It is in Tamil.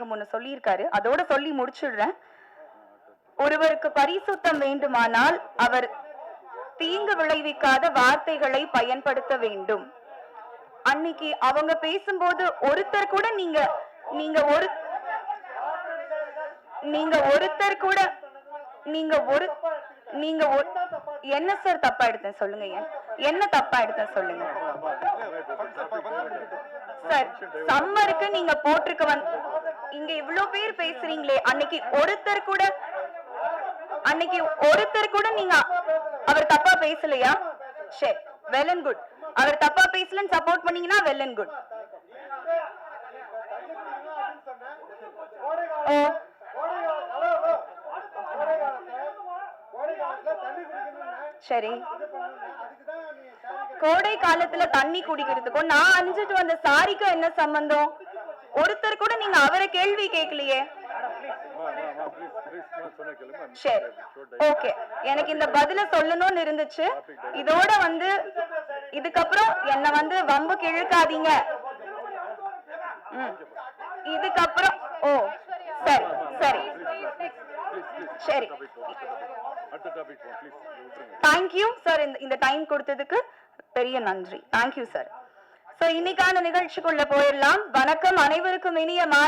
நாயகம் ஒன்னு சொல்லியிருக்காரு, அதோட சொல்லி முடிச்சிடுறேன். ஒருவருக்கு பரிசுத்தம் வேண்டுமானால் அவர் தீங்கு விளைவிக்காத வார்த்தைகளை பயன்படுத்த வேண்டும். அன்னைக்கு அவங்க பேசும்போது ஒருத்தர் கூட நீங்க ஒருத்தர் கூட என்ன சார் தப்பா எடுத்தேன் சொல்லுங்க, என்ன தப்பா எடுத்தேன் சொல்லுங்க சார். சம்மருக்கு நீங்க போட்டிருக்க இங்க இவ்வளவு பேர் பேசுறீங்களே, அன்னைக்கு ஒருத்தர் கூட நீங்க அவர் தப்பா பேசலையா? சரி, வெல் அண்ட் குட். அவர் தப்பா பேசலன்னு சப்போர்ட் பண்ணீங்கன்னா வெல் அண்ட் குட். சரி, கோடை காலத்துல தண்ணி குடிக்கிறதுக்கும் நான் அணிஞ்சிட்டு வந்த சாரிக்கும் என்ன சம்பந்தம்? ஒருத்தர் கூட நீங்க அவரை கேள்வி கேட்கலையே. சரி, ஓகே, எனக்கு இந்த பதில சொல்லணும்னு இருந்துச்சு. இதோட இதுக்கப்புறம் என்ன வம்புக்கு இழுக்காதீங்க. இதுக்கப்புறம் சரி சரி சரி, தேங்க்யூ சார். இந்த டைம் கொடுத்ததுக்கு பெரிய நன்றி. Thank you sir. சோ இன்னைக்கான நிகழ்ச்சிக்குள்ள போயிடலாம். வணக்கம், அனைவருக்கும் இனிய